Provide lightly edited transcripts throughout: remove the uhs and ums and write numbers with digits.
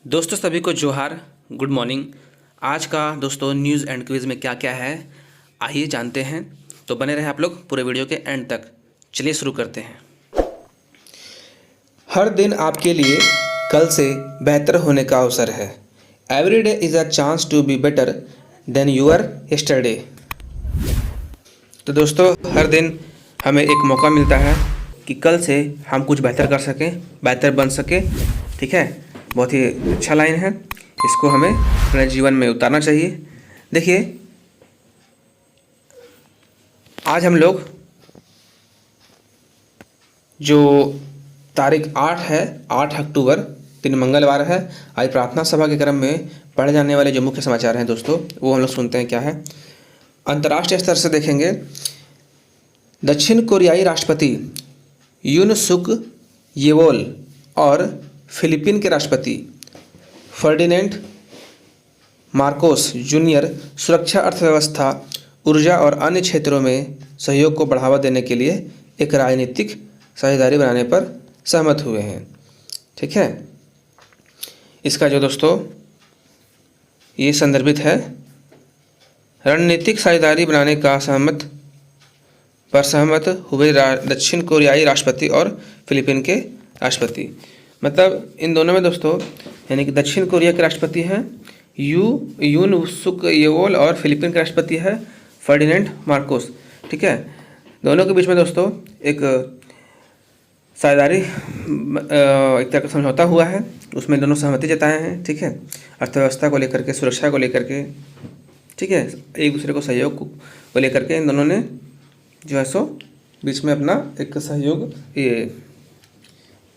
दोस्तों सभी को जोहार, गुड मॉर्निंग। आज का दोस्तों न्यूज़ एंड क्विज़ में क्या क्या है आइए जानते हैं। तो बने रहे आप लोग पूरे वीडियो के एंड तक। चलिए शुरू करते हैं। हर दिन आपके लिए कल से बेहतर होने का अवसर है। Every day is a chance to be better than your yesterday. तो दोस्तों हर दिन हमें एक मौका मिलता है कि कल से हम कुछ बेहतर कर सकें, बेहतर बन सकें। ठीक है, बहुत ही अच्छा लाइन है, इसको हमें अपने जीवन में उतारना चाहिए। देखिए, आज हम लोग जो तारीख 8 है, 8 अक्टूबर, दिन मंगलवार है। आज प्रार्थना सभा के क्रम में पढ़े जाने वाले जो मुख्य समाचार हैं दोस्तों, वो हम लोग सुनते हैं क्या है। अंतर्राष्ट्रीय स्तर से देखेंगे, दक्षिण कोरियाई राष्ट्रपति यून सुक येवोल और फिलीपीन के राष्ट्रपति फर्डिनेंड मार्कोस जूनियर सुरक्षा, अर्थव्यवस्था, ऊर्जा और अन्य क्षेत्रों में सहयोग को बढ़ावा देने के लिए एक राजनीतिक साझेदारी बनाने पर सहमत हुए हैं। ठीक है, इसका जो दोस्तों ये संदर्भित है, रणनीतिक साझेदारी बनाने का सहमत हुए दक्षिण कोरियाई राष्ट्रपति और फिलीपीन के राष्ट्रपति। मतलब इन दोनों में दोस्तों, यानी कि दक्षिण कोरिया के राष्ट्रपति हैं यून सुक येवोल और फिलीपीन के राष्ट्रपति है फर्डिनेंड मार्कोस। ठीक है, दोनों के बीच में दोस्तों एक साझेदारी, एक तरह का समझौता हुआ है, उसमें दोनों सहमति जताए हैं। ठीक है, अर्थव्यवस्था को लेकर के, सुरक्षा को लेकर के, ठीक है, एक दूसरे को सहयोग को लेकर के इन दोनों ने जो है सो बीच में अपना एक सहयोग,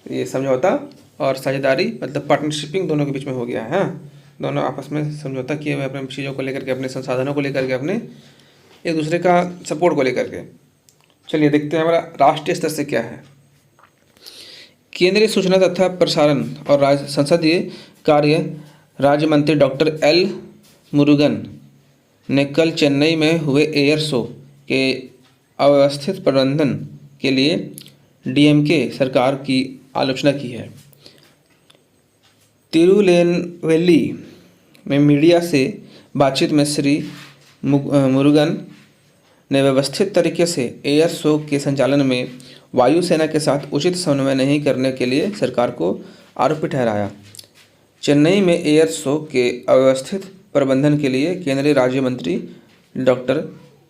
ये समझौता और साझेदारी मतलब पार्टनरशिपिंग दोनों के बीच में हो गया है। दोनों आपस में समझौता किए हुए अपने चीज़ों को लेकर के, अपने संसाधनों को लेकर के, अपने एक दूसरे का सपोर्ट को लेकर के। चलिए देखते हैं हमारा राष्ट्रीय स्तर से क्या है। केंद्रीय सूचना तथा प्रसारण और संसदीय कार्य राज्य मंत्री डॉक्टर एल मुरुगन ने कल चेन्नई में हुए एयर शो के अव्यवस्थित प्रबंधन के लिए डीएमके सरकार की आलोचना की है। तिरुनेलवेली में मीडिया से बातचीत में श्री मुरुगन ने व्यवस्थित तरीके से एयर शो के संचालन में वायुसेना के साथ उचित समन्वय नहीं करने के लिए सरकार को आरोपी ठहराया। चेन्नई में एयर शो के अव्यवस्थित प्रबंधन के लिए केंद्रीय राज्य मंत्री डॉक्टर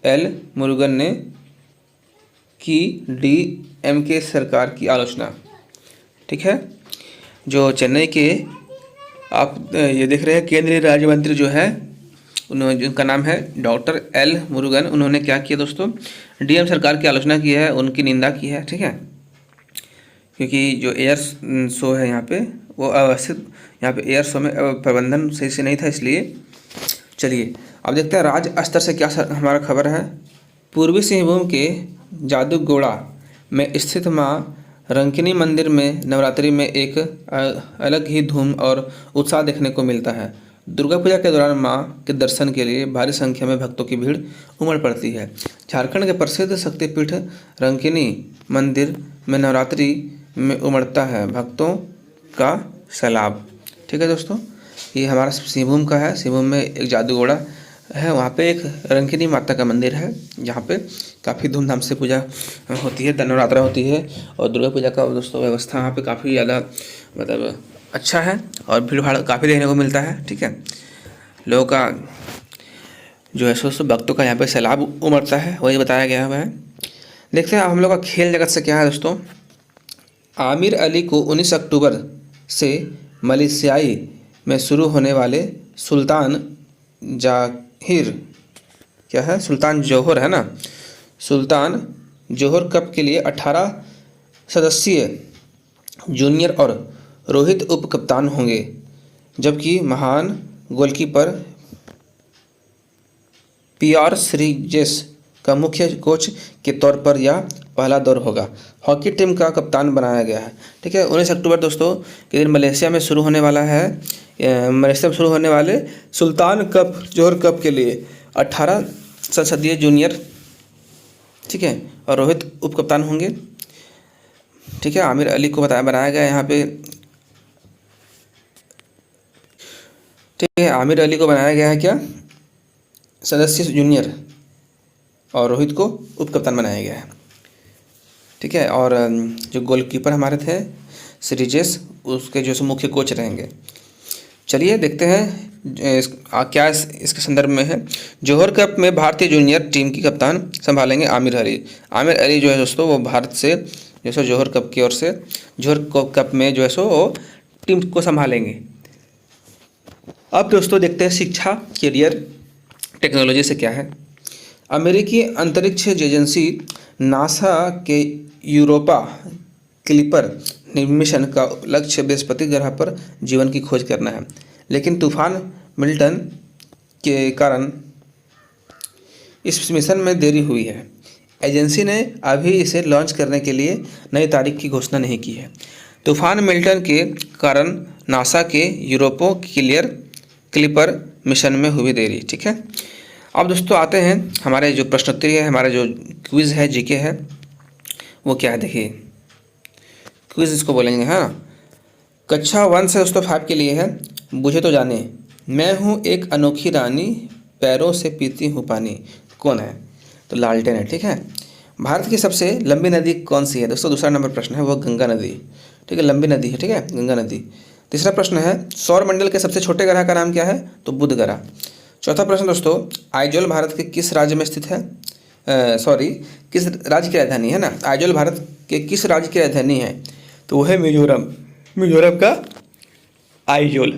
एल मुरुगन ने की डीएमके सरकार की आलोचना। ठीक है, जो चेन्नई के आप ये देख रहे हैं केंद्रीय राज्य मंत्री जो है, उन्होंने, जिनका नाम है डॉक्टर एल मुरुगन, उन्होंने क्या किया दोस्तों, डीएम सरकार की आलोचना की है, उनकी निंदा की है। ठीक है, क्योंकि जो एयर शो है यहाँ पे वो अव्यवस्थित, यहाँ पे एयर शो में प्रबंधन सही से नहीं था, इसलिए। चलिए अब देखते हैं राज्य स्तर से क्या हमारा खबर है। पूर्वी सिंहभूम के जादूगोड़ा में स्थित माँ रंकिनी मंदिर में नवरात्रि में एक अलग ही धूम और उत्साह देखने को मिलता है। दुर्गा पूजा के दौरान माँ के दर्शन के लिए भारी संख्या में भक्तों की भीड़ उमड़ पड़ती है। झारखंड के प्रसिद्ध शक्तिपीठ रंकिनी मंदिर में नवरात्रि में उमड़ता है भक्तों का सैलाब। ठीक है दोस्तों, ये हमारा सिंहभूम का है। सिंहभूम में एक जादूगोड़ा है, वहाँ पे एक रंकिनी माता का मंदिर है, जहाँ पे काफ़ी धूमधाम से पूजा होती है, नवरात्रा होती है। और दुर्गा पूजा का दोस्तों व्यवस्था वहाँ पे काफ़ी ज़्यादा मतलब अच्छा है, और भीड़ भाड़ काफ़ी देखने को मिलता है। ठीक है, लोगों का जो है सो भक्तों का यहाँ पे सैलाब उमड़ता है, वही बताया गया हुआ है। देखते हैं हम लोग का खेल जगत से क्या है दोस्तों। आमिर अली को 19 अक्टूबर से मलेशियाई में शुरू होने वाले सुल्तान जोहर है ना, सुल्तान जोहर कप के लिए 18 सदस्यीय जूनियर और रोहित उप कप्तान होंगे, जबकि महान गोलकीपर पीआर श्रीजेश का मुख्य कोच के तौर पर यह पहला दौर होगा। हॉकी टीम का कप्तान बनाया गया है। ठीक है, 19 अक्टूबर दोस्तों के दिन मलेशिया में शुरू होने वाले सुल्तान कप, जोहर कप के लिए 18 संसदीय जूनियर, ठीक है, और रोहित उप कप्तान होंगे। ठीक है, आमिर अली को बनाया गया यहाँ पे ठीक है, आमिर अली को बनाया गया है क्या सदस्य जूनियर, और रोहित को उप कप्तान बनाया गया है। ठीक है, और जो गोलकीपर हमारे थे श्रीजेश, उसके जो सो मुख्य कोच रहेंगे। चलिए देखते हैं क्या इसके संदर्भ में है। जौहर कप में भारतीय जूनियर टीम की कप्तान संभालेंगे आमिर अली। आमिर अली जो है दोस्तों वो भारत से जो सो जौहर कप की ओर से जौहर कप में जो है सो वो टीम को संभालेंगे। अब दोस्तों देखते हैं शिक्षा, करियर, टेक्नोलॉजी से क्या है। अमेरिकी अंतरिक्ष एजेंसी नासा के यूरोपा क्लिपर मिशन का लक्ष्य बृहस्पति ग्रह पर जीवन की खोज करना है, लेकिन तूफान मिल्टन के कारण इस मिशन में देरी हुई है। एजेंसी ने अभी इसे लॉन्च करने के लिए नई तारीख की घोषणा नहीं की है। तूफान मिल्टन के कारण नासा के यूरोपो क्लिपर मिशन में हुई देरी। ठीक है, अब दोस्तों आते हैं हमारे जो प्रश्नोत्तरी है, हमारा जो क्विज़ है, जीके है, वो क्या है देखिए। क्विज़ इसको बोलेंगे, हाँ। कक्षा 1 से दोस्तों 5 के लिए है। बुझे तो जाने, मैं हूँ एक अनोखी रानी, पैरों से पीती हूँ पानी, कौन है? तो लालटेन है। ठीक है, भारत की सबसे लंबी नदी कौन सी है दोस्तों? दूसरा नंबर प्रश्न है, वो गंगा नदी। ठीक है, लंबी नदी है, ठीक है, गंगा नदी। तीसरा प्रश्न है, सौर मंडल के सबसे छोटे ग्रह का नाम क्या है? तो बुध ग्रह। चौथा प्रश्न दोस्तों, आइजोल भारत के किस राज्य में स्थित है? किस राज्य की राजधानी है ना? आइजोल भारत के किस राज्य की राजधानी है? तो वो है मिजोरम, मिजोरम का आइजोल।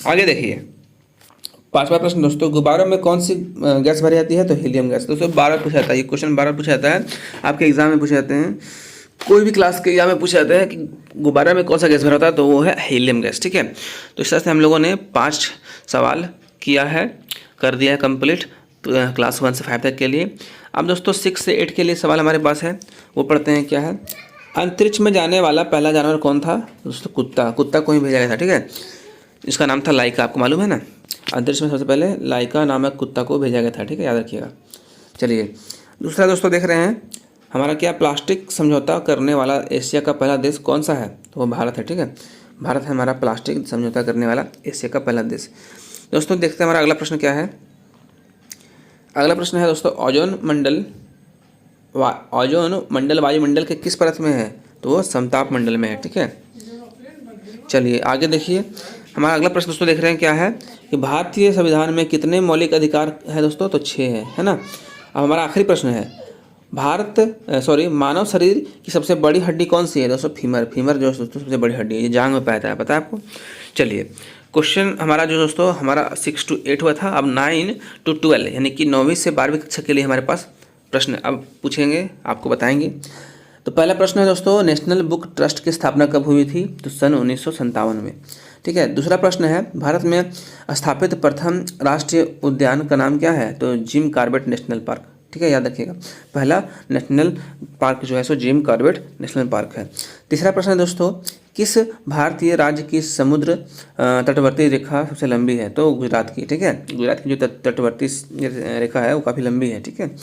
आगे देखिए, पांचवा प्रश्न दोस्तों, गुब्बारों में कौन सी गैस भरी जाती है? तो हीलियम गैस। दोस्तों 12 पूछा जाता है, ये क्वेश्चन 12 पूछा जाता है, आपके एग्जाम में पूछे जाते हैं, कोई भी क्लास के एग्जाम में पूछे जाते हैं कि गुब्बारा में कौन सा गैस भरा होता है, तो वो है हीलियम गैस। ठीक है, तो इस तरह से हम लोगों ने 5 सवाल किया है, कर दिया है कंप्लीट क्लास 1 से 5 तक के लिए। अब दोस्तों 6 से 8 के लिए सवाल हमारे पास है, वो पढ़ते हैं। क्या है? अंतरिक्ष में जाने वाला पहला जानवर कौन था? दोस्तों कुत्ता, कुत्ता को ही भेजा गया था। ठीक है, इसका नाम था लाइका, आपको मालूम है ना? अंतरिक्ष में सबसे पहले लाइका नामक कुत्ता को भेजा गया था। ठीक है, याद रखिएगा। चलिए दूसरा दोस्तों देख रहे हैं हमारा क्या, प्लास्टिक समझौता करने वाला एशिया का पहला देश कौन सा है? तो वो भारत है। ठीक है, भारत है हमारा प्लास्टिक समझौता करने वाला एशिया का पहला देश। दोस्तों देखते हैं हमारा अगला प्रश्न क्या है। अगला प्रश्न है दोस्तों, ओजोन मंडल वायुमंडल के किस परत में है? तो वो समताप मंडल में है। ठीक है, चलिए आगे देखिए, हमारा अगला प्रश्न दोस्तों देख रहे हैं क्या है कि भारतीय संविधान में कितने मौलिक अधिकार है दोस्तों? तो 6 है ना? अब हमारा आखिरी प्रश्न है, मानव शरीर की सबसे बड़ी हड्डी कौन सी है? दोस्तों फीमर। फीमर जो दोस्तों सबसे बड़ी हड्डी है, ये जांग में पाया है, पता है आपको? चलिए क्वेश्चन हमारा जो दोस्तों हमारा 6 to 8 हुआ था, अब 9 to 12 यानी कि 9वीं से 12वीं कक्षा के लिए हमारे पास प्रश्न अब पूछेंगे, आपको बताएंगे। तो पहला प्रश्न है दोस्तों, नेशनल बुक ट्रस्ट की स्थापना कब हुई थी? तो सन 1957 में। ठीक है, दूसरा प्रश्न है, भारत में स्थापित प्रथम राष्ट्रीय उद्यान का नाम क्या है? तो जिम कॉर्बेट नेशनल पार्क। ठीक है, याद रखिएगा, पहला नेशनल पार्क जो है सो जिम कॉर्बेट नेशनल पार्क है। तीसरा प्रश्न है दोस्तों, किस भारतीय राज्य की समुद्र तटवर्ती रेखा सबसे लंबी है? तो गुजरात की। ठीक है, गुजरात की जो तटवर्ती रेखा है वो काफ़ी लंबी है। ठीक है,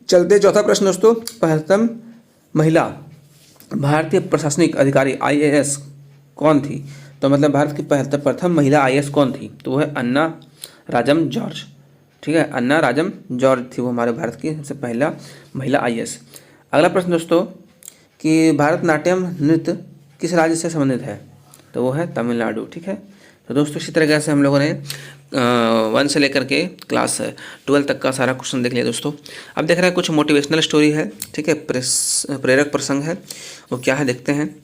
चलते चौथा प्रश्न दोस्तों, प्रथम महिला भारतीय प्रशासनिक अधिकारी IAS कौन थी? तो मतलब भारत की प्रथम महिला IAS कौन थी? तो वो है अन्ना राजम जॉर्ज। ठीक है, अन्ना राजम जॉर्ज थी वो हमारे भारत की सबसे पहला महिला IAS। अगला प्रश्न दोस्तों कि भारतनाट्यम नृत्य किस राज्य से संबंधित है? तो वो है तमिलनाडु। ठीक है, तो दोस्तों इसी तरीके से हम लोगों ने 1 से लेकर के क्लास 12 तक का सारा क्वेश्चन देख लिया दोस्तों। अब देख रहे हैं कुछ मोटिवेशनल स्टोरी है। ठीक है, प्रेरक प्रसंग है, वो क्या है देखते हैं।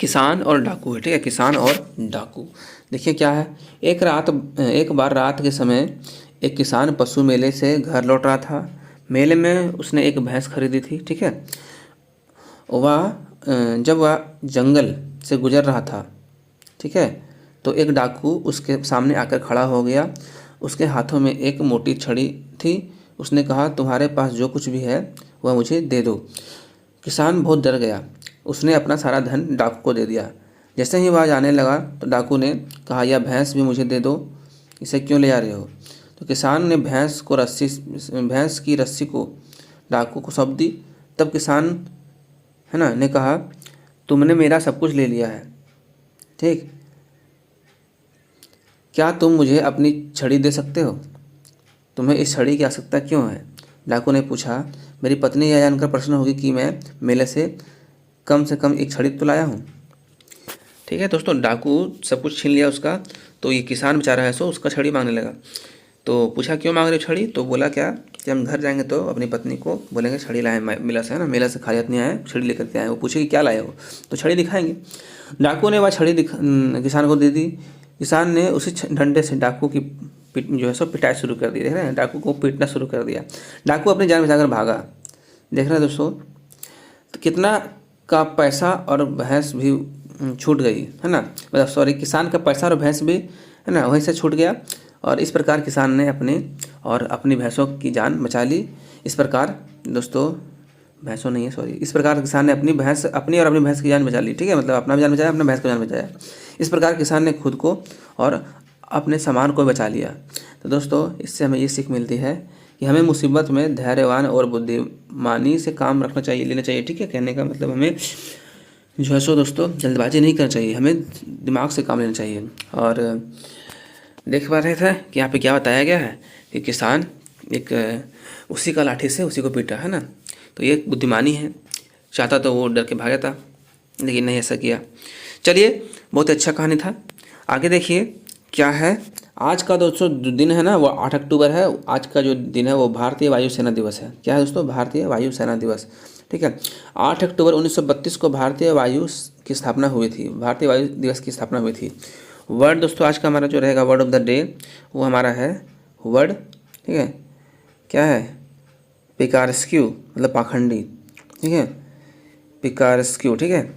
किसान और डाकू है। ठीक है, किसान और डाकू। देखिए क्या है, एक बार रात के समय एक किसान पशु मेले से घर लौट रहा था। मेले में उसने एक भैंस खरीदी थी। ठीक है, जब वह जंगल से गुजर रहा था, ठीक है, तो एक डाकू उसके सामने आकर खड़ा हो गया। उसके हाथों में एक मोटी छड़ी थी। उसने कहा, तुम्हारे पास जो कुछ भी है वह मुझे दे दो। किसान बहुत डर गया, उसने अपना सारा धन डाकू को दे दिया। जैसे ही वह जाने लगा तो डाकू ने कहा, यह भैंस भी मुझे दे दो, इसे क्यों ले जा रहे हो? तो किसान ने भैंस की रस्सी को डाकू को सौंप दी। तब किसान है ना ने कहा, तुमने मेरा सब कुछ ले लिया है। ठीक, क्या तुम मुझे अपनी छड़ी दे सकते हो? तुम्हें इस छड़ी की आवश्यकता क्यों है? डाकू ने पूछा। मेरी पत्नी यह जानकर प्रसन्न होगी कि मैं मेले से कम एक छड़ी तो लाया हूँ। ठीक है दोस्तों, डाकू सब कुछ छीन लिया उसका, तो ये किसान बेचारा है सो उसका छड़ी मांगने लगा। तो पूछा क्यों मांग रहे हो छड़ी? तो बोला क्या कि हम घर जाएंगे तो अपनी पत्नी को बोलेंगे छड़ी लाए मेला से, है ना, मेला से खाली हाथ नहीं आए, छड़ी लेकर के आए। वो पूछेगी क्या लाए हो, तो छड़ी दिखाएंगे। डाकू ने वह छड़ी किसान को दे दी। किसान ने उसी डंडे से डाकू की जो है सो पिटाई शुरू कर दी। देख रहे हैं, डाकू को पीटना शुरू कर दिया। डाकू अपनी जान बचाकर भागा। देख रहे हैं दोस्तों, तो कितना का पैसा और भैंस भी छूट गई, है ना, मतलब सॉरी, किसान का पैसा और भैंस भी, है ना, वहीं से छूट गया। और इस प्रकार किसान ने अपनी भैंसों की जान बचा ली। इस प्रकार दोस्तों, भैंसों नहीं है सॉरी, इस प्रकार किसान ने अपनी अपनी भैंस की जान बचा ली। ठीक है, मतलब अपना भी जान बचाया, अपना भैंस का जान बचाया। इस प्रकार किसान ने खुद को और अपने सामान को बचा लिया। तो दोस्तों, इससे हमें ये सीख मिलती है कि हमें मुसीबत में धैर्यवान और बुद्धिमानी से काम लेना चाहिए। ठीक है, कहने का मतलब हमें जो है सो दोस्तों जल्दबाजी नहीं करना चाहिए, हमें दिमाग से काम लेना चाहिए। और देख पा रहे थे कि यहाँ पे क्या बताया गया है कि किसान उसी का लाठी से उसी को पीटा, है ना, तो ये बुद्धिमानी है। चाहता तो वो डर के भागा था, लेकिन नहीं ऐसा किया। चलिए, बहुत अच्छा कहानी था। आगे देखिए क्या है। आज का दोस्तों जो दिन है ना, वो 8 अक्टूबर है। आज का जो दिन है वो भारतीय वायुसेना दिवस है। क्या है दोस्तों? भारतीय वायुसेना दिवस। ठीक है, 8 अक्टूबर 1932 को भारतीय वायु की स्थापना हुई थी, भारतीय वायु दिवस की स्थापना हुई थी। वर्ड दोस्तों आज का हमारा जो रहेगा वर्ड ऑफ द डे, वो हमारा है वर्ड। ठीक है, क्या है? पिकारेस्क्यू, मतलब पाखंडी। ठीक है, पिकारेस्क्यू। ठीक है,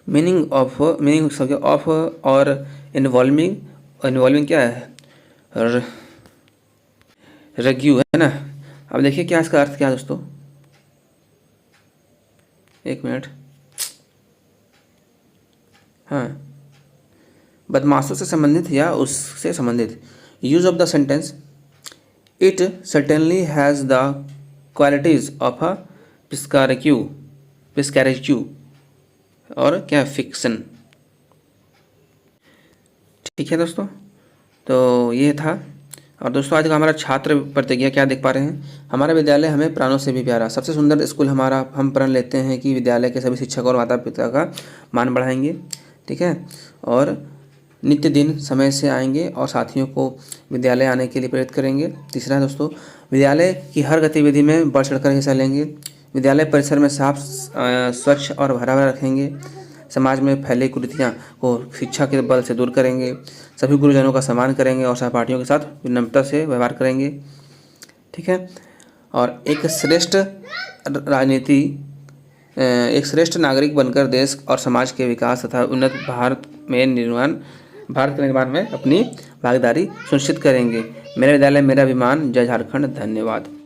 मीनिंग ऑफ और इन्वॉल्विंग क्या है? रेग्यू, है ना। अब देखिए क्या इसका अर्थ क्या है दोस्तों, एक मिनट। हाँ, बदमाशों से संबंधित या उससे संबंधित। Use of the sentence, it certainly has the qualities of a picaresque और क्या, फिक्सन। ठीक है दोस्तों, तो ये था। और दोस्तों आज का हमारा छात्र प्रतिज्ञा क्या देख पा रहे हैं? हमारा विद्यालय हमें प्राणों से भी प्यारा, सबसे सुंदर स्कूल हमारा। हम प्रण लेते हैं कि विद्यालय के सभी शिक्षक और माता पिता का मान बढ़ाएंगे। ठीक है, और नित्य दिन समय से आएंगे और साथियों को विद्यालय आने के लिए प्रेरित करेंगे। तीसरा दोस्तों, विद्यालय की हर गतिविधि में बढ़ चढ़कर हिस्सा लेंगे। विद्यालय परिसर में साफ स्वच्छ और भरा भरा रखेंगे। समाज में फैली कुरीतियाँ को शिक्षा के बल से दूर करेंगे। सभी गुरुजनों का सम्मान करेंगे और सहपाठियों के साथ विनम्रता से व्यवहार करेंगे। ठीक है, और एक श्रेष्ठ नागरिक बनकर देश और समाज के विकास तथा उन्नत भारत के निर्माण में अपनी भागीदारी सुनिश्चित करेंगे। मेरा विद्यालय मेरा अभिमान। जय झारखंड। धन्यवाद।